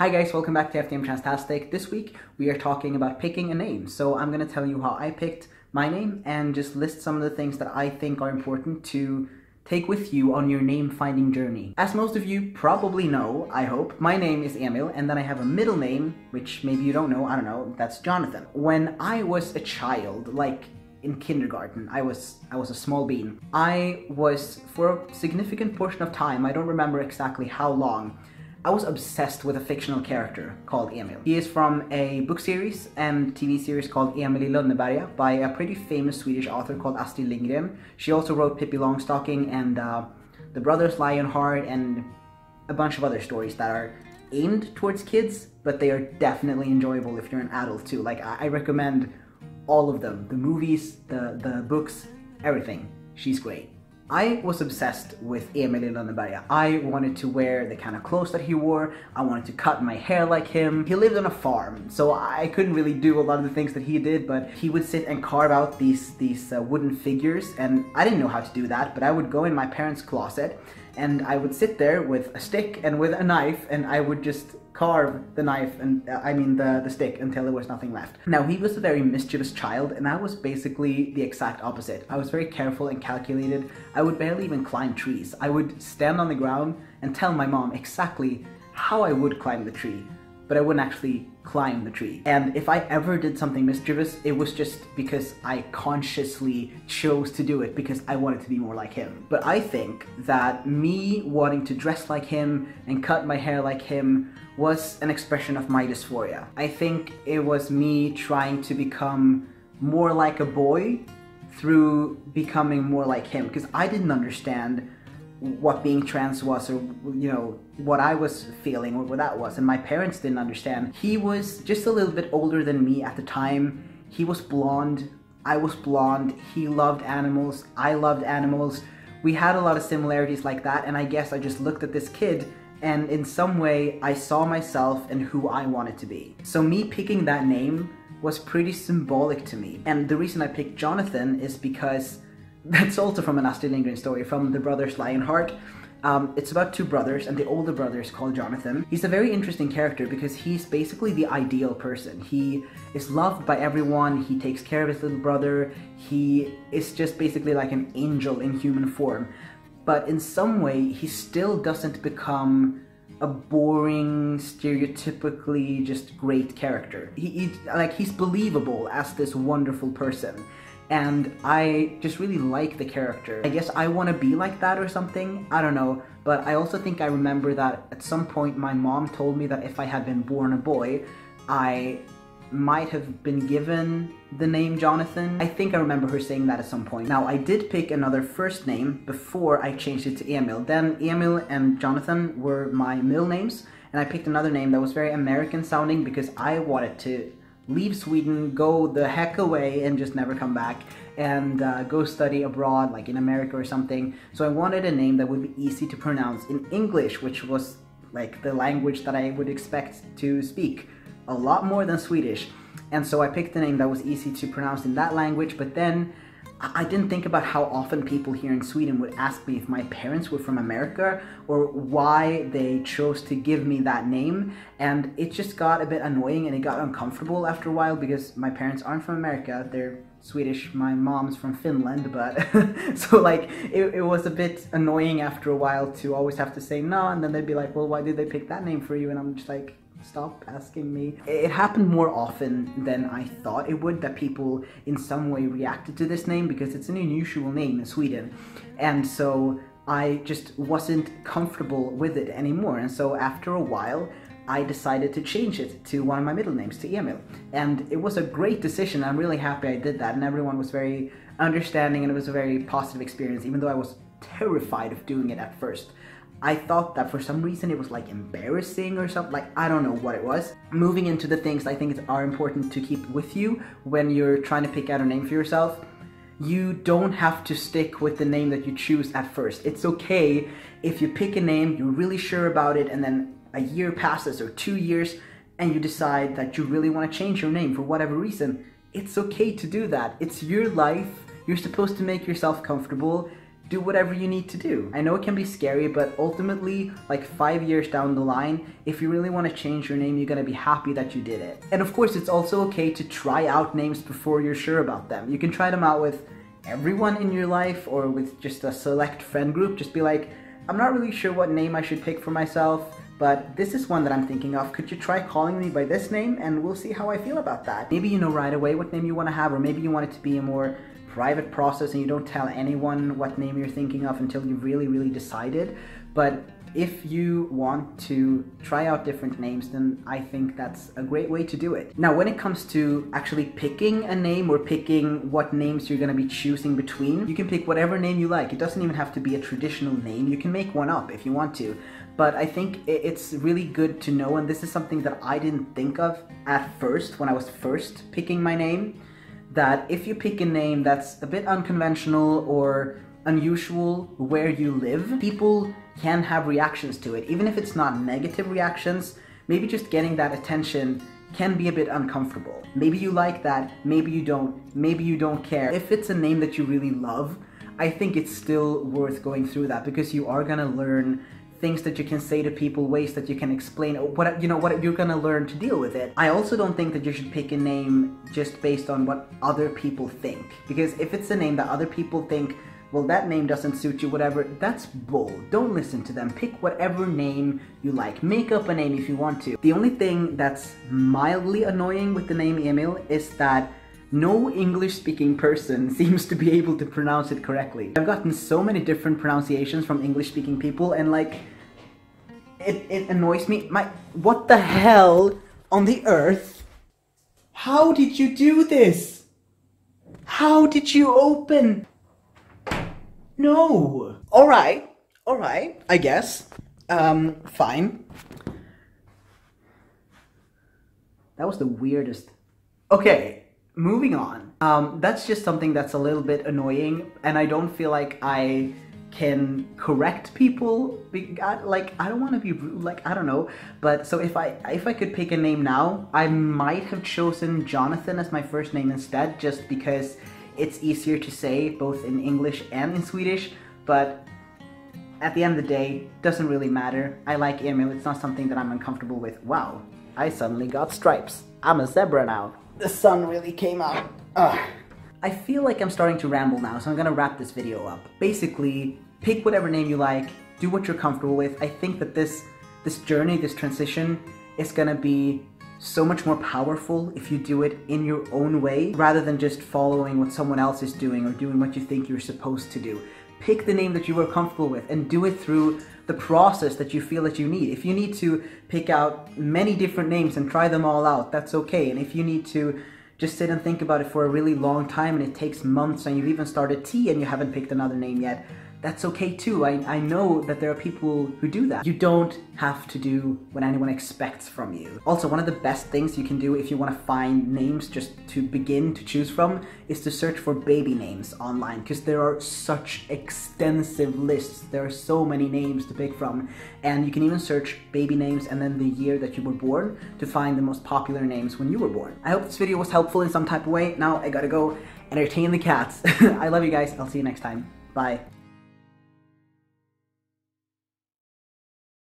Hi guys, welcome back to FDM Transtastic. This week we are talking about picking a name. So I'm going to tell you how I picked my name and just list some of the things that I think are important to take with you on your name finding journey. As most of you probably know, I hope, my name is Emil, and then I have a middle name, which maybe you don't know, I don't know, that's Jonathan. When I was a child, like in kindergarten, I was a small bean. I was, for a significant portion of time, I don't remember exactly how long, I was obsessed with a fictional character called Emil. He is from a book series and TV series called Emil i Lönneberga by a pretty famous Swedish author called Astrid Lindgren. She also wrote Pippi Longstocking and The Brothers Lionheart and a bunch of other stories that are aimed towards kids, but they are definitely enjoyable if you're an adult too. Like, I recommend all of them. The movies, the books, everything. She's great. I was obsessed with Emil i Lönneberga. I wanted to wear the kind of clothes that he wore. I wanted to cut my hair like him. He lived on a farm, so I couldn't really do a lot of the things that he did, but he would sit and carve out these wooden figures, and I didn't know how to do that, but I would go in my parents' closet, and I would sit there with a stick and with a knife, and I would just carve the knife and the stick until there was nothing left. Now, he was a very mischievous child, and I was basically the exact opposite. I was very careful and calculated. I would barely even climb trees. I would stand on the ground and tell my mom exactly how I would climb the tree, but I wouldn't actually climb the tree. And if I ever did something mischievous, it was just because I consciously chose to do it because I wanted to be more like him. But I think that me wanting to dress like him and cut my hair like him was an expression of my dysphoria. I think it was me trying to become more like a boy through becoming more like him, because I didn't understand what being trans was, or what I was feeling, or what that was, and my parents didn't understand. He was just a little bit older than me at the time. He was blonde, I was blonde, he loved animals, I loved animals. We had a lot of similarities like that, and I guess I just looked at this kid and in some way I saw myself and who I wanted to be. So me picking that name was pretty symbolic to me. And the reason I picked Jonathan is because that's also from an Astrid Lindgren story, from The Brothers Lionheart. It's about two brothers, and the older brother is called Jonathan. He's a very interesting character because he's basically the ideal person. He is loved by everyone, he takes care of his little brother, he is just basically like an angel in human form. But in some way, he still doesn't become a boring, stereotypically just great character. He's believable as this wonderful person. And I just really like the character. I guess I want to be like that or something, I don't know. But I also think I remember that at some point my mom told me that if I had been born a boy, I might have been given the name Jonathan. I think I remember her saying that at some point. Now, I did pick another first name before I changed it to Emil. Then Emil and Jonathan were my middle names, and I picked another name that was very American sounding because I wanted to leave Sweden, go the heck away and just never come back, and go study abroad, like in America or something. So I wanted a name that would be easy to pronounce in English, which was like the language that I would expect to speak a lot more than Swedish. And so I picked a name that was easy to pronounce in that language, but then I didn't think about how often people here in Sweden would ask me if my parents were from America or why they chose to give me that name, and it just got a bit annoying and it got uncomfortable after a while because my parents aren't from America, they're Swedish, my mom's from Finland, but so like it was a bit annoying after a while to always have to say no, and then they'd be like, well, why did they pick that name for you? And I'm just like, stop asking me. It happened more often than I thought it would, that people in some way reacted to this name because it's an unusual name in Sweden. And so I just wasn't comfortable with it anymore. And so after a while, I decided to change it to one of my middle names, to Emil. And it was a great decision. I'm really happy I did that. And everyone was very understanding, and it was a very positive experience, even though I was terrified of doing it at first. I thought that for some reason it was like embarrassing or something, like I don't know what it was. Moving into the things I think are important to keep with you when you're trying to pick out a name for yourself. You don't have to stick with the name that you choose at first. It's okay if you pick a name, you're really sure about it, and then a year passes or 2 years and you decide that you really want to change your name for whatever reason. It's okay to do that. It's your life. You're supposed to make yourself comfortable. do whatever you need to do. I know it can be scary, but ultimately, like 5 years down the line, if you really want to change your name, you're gonna be happy that you did it. And of course, it's also okay to try out names before you're sure about them. You can try them out with everyone in your life or with just a select friend group. Just be like, I'm not really sure what name I should pick for myself, but this is one that I'm thinking of. Could you try calling me by this name, and we'll see how I feel about that. Maybe you know right away what name you want to have, or maybe you want it to be a more private process and you don't tell anyone what name you're thinking of until you've really decided. But if you want to try out different names, then I think that's a great way to do it. Now, when it comes to actually picking a name or picking what names you're gonna be choosing between, you can pick whatever name you like. It doesn't even have to be a traditional name. You can make one up if you want to. But I think it's really good to know, and this is something that I didn't think of at first when I was first picking my name, that if you pick a name that's a bit unconventional or unusual where you live, people can have reactions to it. Even if it's not negative reactions, maybe just getting that attention can be a bit uncomfortable. Maybe you like that, maybe you don't care. If it's a name that you really love, I think it's still worth going through that, because you are gonna learn things that you can say to people, ways that you can explain what you're gonna learn to deal with it. I also don't think that you should pick a name just based on what other people think, because if it's a name that other people think, well, that name doesn't suit you, whatever, that's bull. Don't listen to them. Pick whatever name you like. Make up a name if you want to. The only thing that's mildly annoying with the name Emil is that no English-speaking person seems to be able to pronounce it correctly. I've gotten so many different pronunciations from English-speaking people, and like, it annoys me. What the hell on the earth? How did you do this? How did you open? No. Alright, I guess. Fine. That was the weirdest. Okay, moving on. That's just something that's a little bit annoying, and I don't feel like I can correct people. Like, I don't want to be rude, like, I don't know. But so if I could pick a name now, I might have chosen Jonathan as my first name instead, just because it's easier to say both in English and in Swedish. But at the end of the day, doesn't really matter. I like Emil. It's not something that I'm uncomfortable with. Wow, I suddenly got stripes. I'm a zebra now. The sun really came out. Ugh. I feel like I'm starting to ramble now, so I'm gonna wrap this video up. Basically, pick whatever name you like, do what you're comfortable with. I think that this journey, this transition, is gonna be so much more powerful if you do it in your own way, rather than just following what someone else is doing or doing what you think you're supposed to do. Pick the name that you are comfortable with and do it through the process that you feel that you need. If you need to pick out many different names and try them all out, that's okay. And if you need to just sit and think about it for a really long time and it takes months and you've even started tea and you haven't picked another name yet, that's okay too. I know that there are people who do that. You don't have to do what anyone expects from you. Also, one of the best things you can do if you want to find names just to begin to choose from is to search for baby names online, because there are such extensive lists. There are so many names to pick from, and you can even search baby names and then the year that you were born to find the most popular names when you were born. I hope this video was helpful in some type of way. Now I gotta go entertain the cats. I love you guys. I'll see you next time. Bye.